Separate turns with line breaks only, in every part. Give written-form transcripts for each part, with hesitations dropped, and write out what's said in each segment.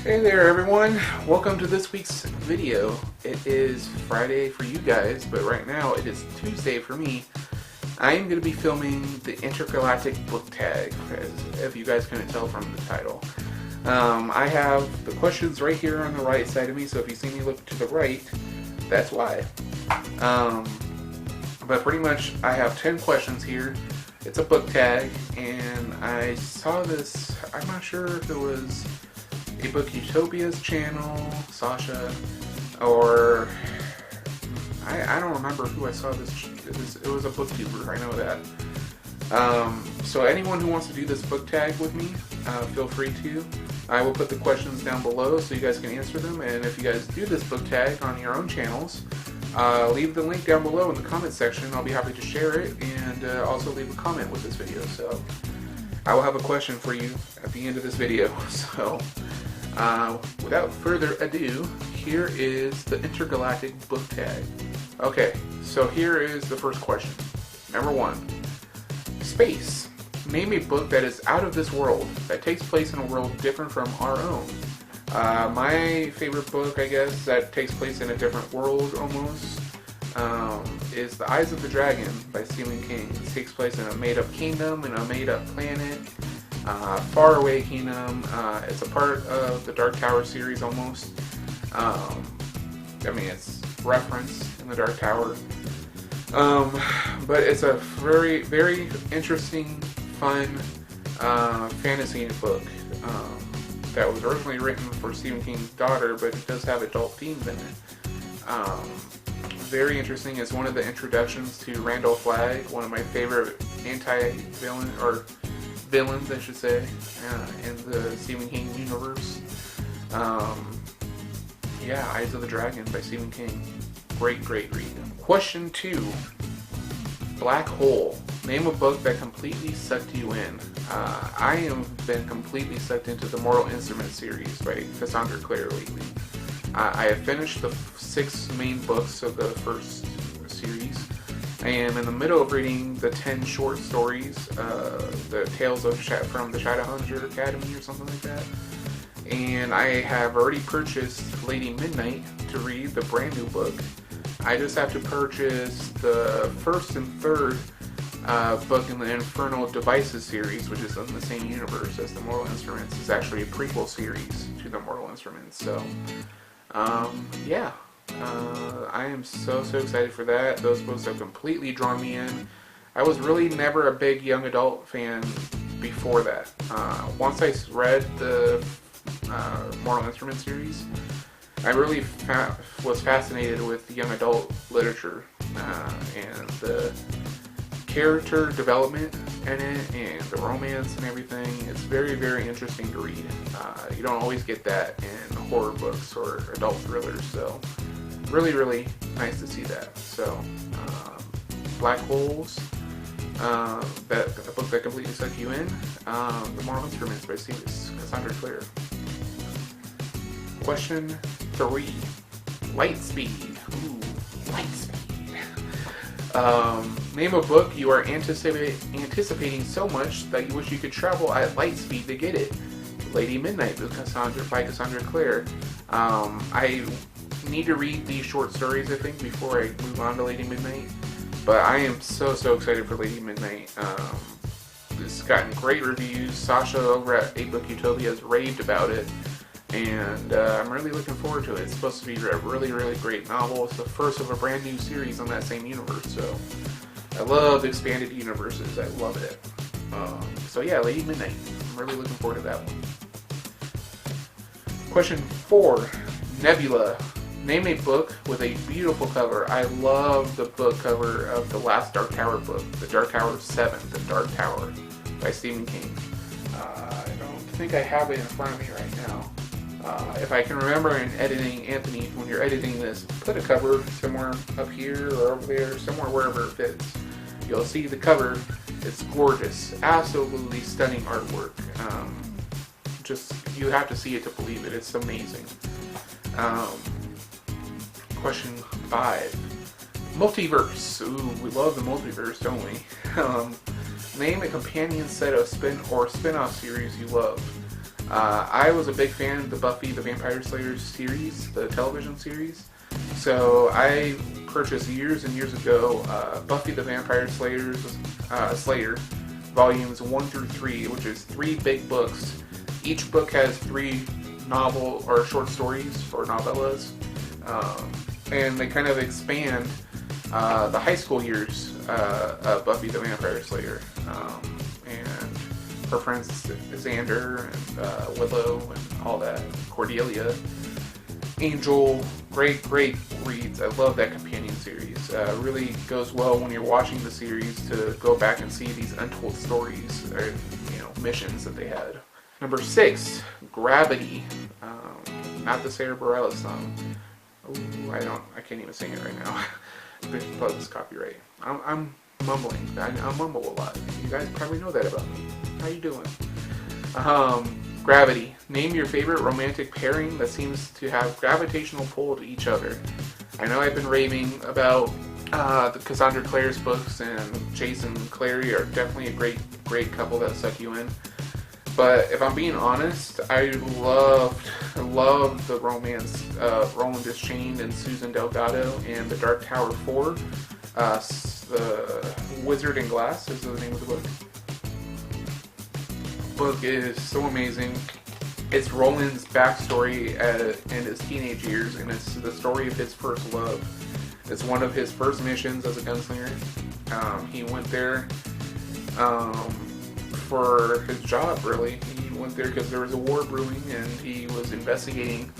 Hey there everyone, welcome to this week's video. It is Friday for you guys, but right now it is Tuesday for me. I am going to be filming the Intergalactic Book Tag, if you guys couldn't tell from the title. I have the questions right here on the right side of me, so if you see me look to the right, that's why. But pretty much I have 10 questions here. It's a book tag, and I saw this, I'm not sure if it was a Book Utopia's channel, Sasha, or I don't remember who I saw this. It was a booktuber, I know that. So anyone who wants to do this book tag with me, feel free to. I will put the questions down below so you guys can answer them, and if you guys do this book tag on your own channels, leave the link down below in the comment section. I'll be happy to share it, and also leave a comment with this video. So I will have a question for you at the end of this video. So without further ado, here is the Intergalactic Book Tag. Okay, so here is the first question. Number 1. Space. Name a book that is out of this world, that takes place in a world different from our own. My favorite book, I guess, that takes place in a different world almost, is The Eyes of the Dragon by Stephen King. It takes place in a made-up kingdom, in a made-up planet, faraway kingdom. It's a part of the Dark Tower series almost. I mean, it's referenced in the Dark Tower. But it's a very, very interesting, fun fantasy book that was originally written for Stephen King's daughter, but it does have adult themes in it. Very interesting. It's one of the introductions to Randall Flagg, one of my favorite anti-villain, or villains, I should say, in the Stephen King universe. Yeah, Eyes of the Dragon by Stephen King. Great, great read. Question 2. Black Hole. Name a book that completely sucked you in. I have been completely sucked into the Mortal Instruments series by Cassandra Clare lately. I have finished the 6 main books of the first series. I am in the middle of reading the 10 short stories, the Tales of from the Shadowhunter Academy or something like that. And I have already purchased Lady Midnight to read, the brand new book. I just have to purchase the first and third book in the Infernal Devices series, which is in the same universe as the Mortal Instruments. It's actually a prequel series to the Mortal Instruments. So, yeah. I am so excited for that. Those books have completely drawn me in. I was really never a big young adult fan before that. Once I read the Mortal Instruments series, I really was fascinated with the young adult literature and the character development in it and the romance and everything. It's very, very interesting to read. You don't always get that in horror books or adult thrillers, so really, really nice to see that. So, Black Holes, a book that completely sucked you in. The Mortal Instruments by Cassandra Clare. Question 3. Lightspeed. Ooh, Lightspeed. Name a book you are anticipating so much that you wish you could travel at light speed to get it. Lady Midnight by Cassandra Clare. I need to read these short stories, I think, before I move on to Lady Midnight. But I am so excited for Lady Midnight. It's gotten great reviews. Sasha over at A Book Utopia has raved about it. And I'm really looking forward to it. It's supposed to be a really, really great novel. It's the first of a brand new series on that same universe. So I love expanded universes. I love it. So yeah, Lady Midnight. I'm really looking forward to that one. Question 4. Nebula. Name a book with a beautiful cover. I love the book cover of the last Dark Tower book, The Dark Tower 7, The Dark Tower by Stephen King. I don't think I have it in front of me right now. If I can remember in editing, Anthony, when you're editing this, put a cover somewhere up here or over there, somewhere wherever it fits. You'll see the cover. It's gorgeous. Absolutely stunning artwork. Just, you have to see it to believe it. It's amazing. Question 5. Multiverse. Ooh, we love the multiverse, don't we? Name a companion set of spin-off series you love. I was a big fan of the Buffy the Vampire Slayer series, the television series. So I purchased years and years ago Buffy the Vampire Slayer volumes 1 through 3, which is 3 big books. Each book has 3 novel or short stories or novellas, and they kind of expand the high school years of Buffy the Vampire Slayer, and her friends Xander and Willow and all that, Cordelia, Angel. Great reads. I love that companion series. Really goes well when you're watching the series to go back and see these untold stories or missions that they had. Number 6, Gravity. Not the Sarah Bareilles song. Ooh, I can't even sing it right now. Plus copyright. I'm mumbling. I mumble a lot. You guys probably know that about me. How you doing? Gravity. Name your favorite romantic pairing that seems to have gravitational pull to each other. I know I've been raving about the Cassandra Clare's books, and Jason and Clary are definitely a great couple that suck you in. But if I'm being honest, I loved the romance of Roland Deschain and Susan Delgado and The Dark Tower 4. The Wizard in Glass is the name of the book. Book is so amazing. It's Roland's backstory in his teenage years, and it's the story of his first love. It's one of his first missions as a gunslinger. He went there for his job, really. He went there because there was a war brewing, and he was investigating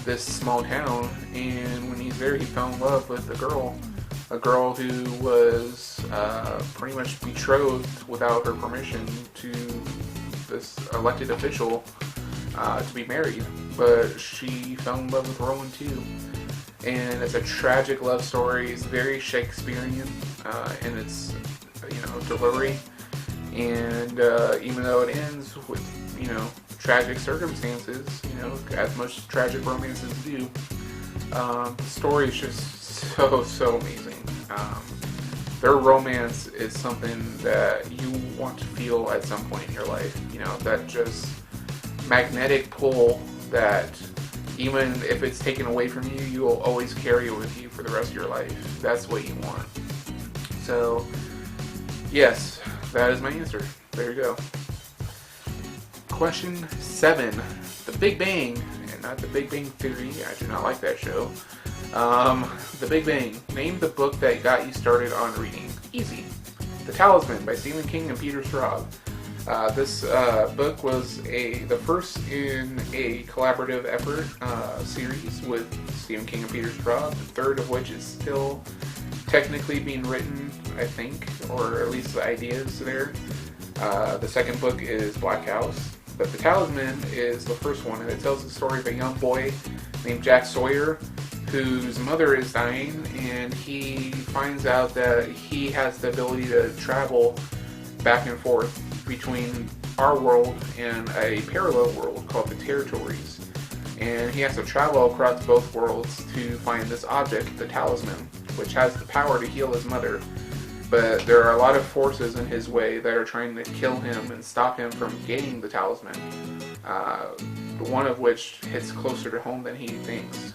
this small town. And when he's there, he fell in love with a girl who was pretty much betrothed without her permission to this elected official to be married. But she fell in love with Rowan too. And it's a tragic love story. It's very Shakespearean in its delivery. And even though it ends with tragic circumstances, as most tragic romances do, the story is just so amazing. Their romance is something that you want to feel at some point in your life. That just magnetic pull that even if it's taken away from you, you will always carry it with you for the rest of your life. That's what you want. So, yes, that is my answer. There you go. Question 7. The Big Bang, and not the Big Bang Theory. I do not like that show. The Big Bang. Name the book that got you started on reading. Easy. The Talisman by Stephen King and Peter Straub. This book was the first in a collaborative effort series with Stephen King and Peter Straub, the third of which is still technically being written, I think, or at least the ideas there. The second book is Black House, but The Talisman is the first one, and it tells the story of a young boy named Jack Sawyer whose mother is dying, and he finds out that he has the ability to travel back and forth between our world and a parallel world called the Territories. And he has to travel across both worlds to find this object, the Talisman, which has the power to heal his mother. But there are a lot of forces in his way that are trying to kill him and stop him from gaining the Talisman. One of which hits closer to home than he thinks.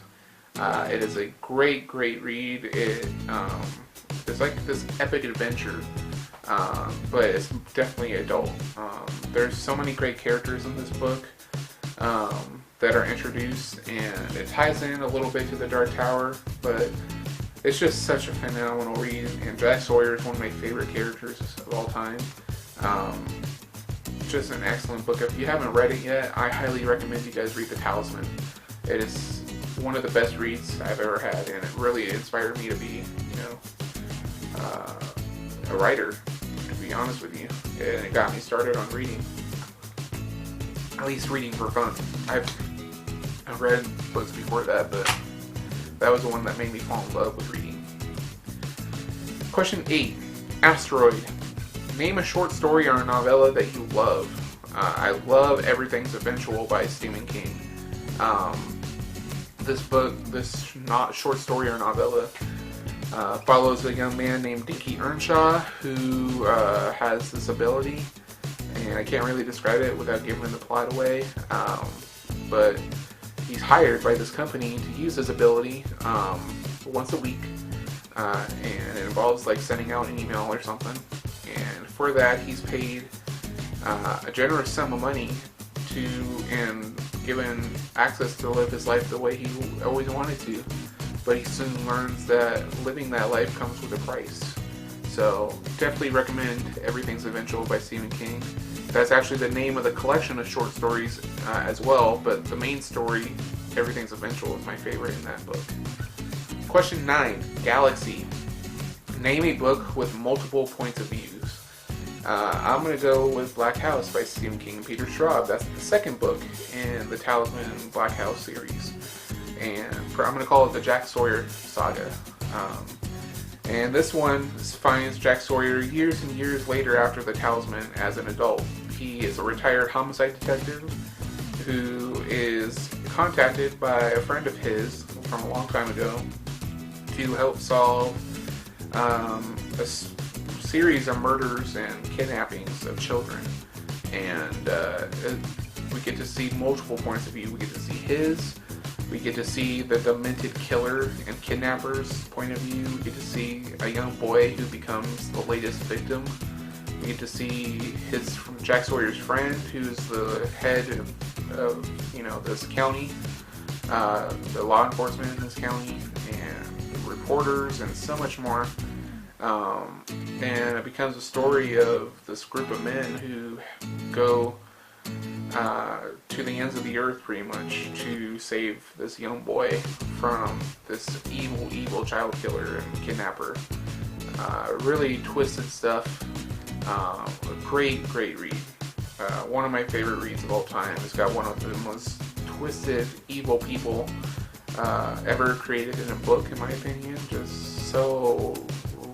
It is a great read. It's like this epic adventure. But it's definitely adult. There's so many great characters in this book that are introduced, and it ties in a little bit to The Dark Tower, but it's just such a phenomenal read, and Jack Sawyer is one of my favorite characters of all time. Just an excellent book. If you haven't read it yet, I highly recommend you guys read The Talisman. It is one of the best reads I've ever had, and it really inspired me to be, a writer, to be honest with you. And it got me started on reading. At least reading for fun. I've read books before that, but that was the one that made me fall in love with reading. Question 8. Asteroid. Name a short story or a novella that you love. I love Everything's Eventual by Stephen King. This short story or novella follows a young man named Dickie Earnshaw who has this ability, and I can't really describe it without giving the plot away. But he's hired by this company to use his ability once a week, and it involves like sending out an email or something. And for that, he's paid a generous sum of money and given access to live his life the way he always wanted to. But he soon learns that living that life comes with a price. So definitely recommend Everything's Eventual by Stephen King. That's actually the name of the collection of short stories as well, but the main story, Everything's Eventual, is my favorite in that book. Question 9, Galaxy. Name a book with multiple points of views. I'm going to go with Black House by Stephen King and Peter Straub. That's the second book in the Talisman Black House series. And I'm going to call it the Jack Sawyer saga. And this one finds Jack Sawyer years and years later after the Talisman as an adult. He is a retired homicide detective who is contacted by a friend of his from a long time ago to help solve a series of murders and kidnappings of children. And we get to see multiple points of view. We get to see his. We get to see the demented killer and kidnapper's point of view. We get to see a young boy who becomes the latest victim. We get to see Jack Sawyer's friend, who's the head of this county, the law enforcement in this county, and reporters, and so much more. And it becomes a story of this group of men who go to the ends of the earth, pretty much, to save this young boy from this evil child killer and kidnapper. Really twisted stuff. A great read. One of my favorite reads of all time. It's got one of the most twisted, evil people ever created in a book, in my opinion. Just so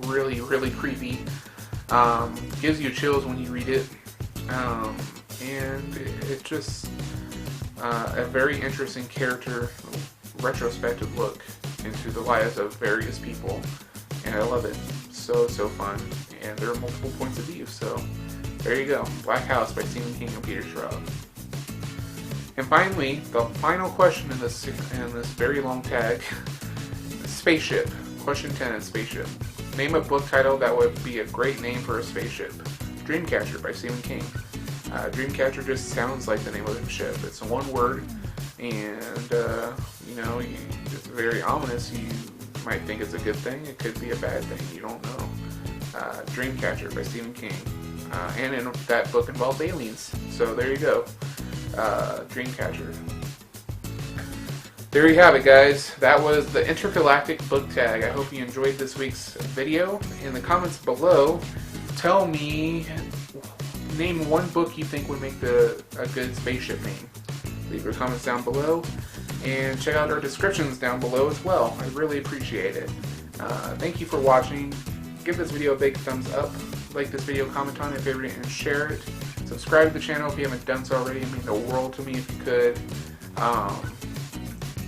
really creepy. Gives you chills when you read it. And it's just a very interesting character, retrospective look into the lives of various people, and I love it. So fun, and there are multiple points of view. So there you go, Black House by Stephen King and Peter Straub. And finally, the final question in this very long tag: Spaceship. Question 10 is Spaceship. Name a book title that would be a great name for a spaceship. Dreamcatcher by Stephen King. Dreamcatcher just sounds like the name of the ship. It's one word, and it's very ominous. You might think it's a good thing. It could be a bad thing. You don't know. Dreamcatcher by Stephen King, and in that book involves aliens. So there you go. Dreamcatcher. There you have it, guys. That was the Intergalactic Book Tag. I hope you enjoyed this week's video. In the comments below, tell me. Name one book you think would make a good spaceship name. Leave your comments down below, and check out our descriptions down below as well. I really appreciate it. Thank you for watching. Give this video a big thumbs up. Like this video, comment on it, favorite, and share it. Subscribe to the channel if you haven't done so already. It would mean the world to me if you could.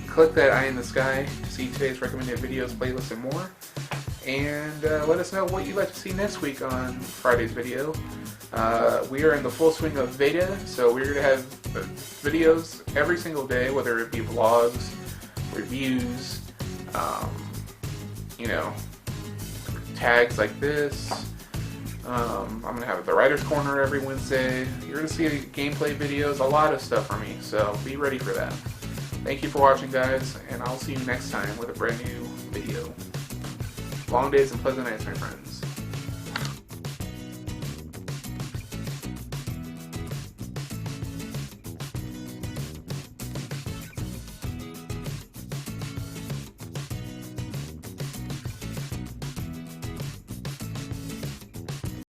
Click that eye in the sky to see today's recommended videos, playlists, and more. And let us know what you'd like to see next week on Friday's video. We are in the full swing of beta, so we're going to have videos every single day, whether it be vlogs, reviews, tags like this. I'm going to have the Writer's Corner every Wednesday. You're going to see gameplay videos, a lot of stuff from me, so be ready for that. Thank you for watching, guys, and I'll see you next time with a brand new video. Long days and pleasant nights, my friends.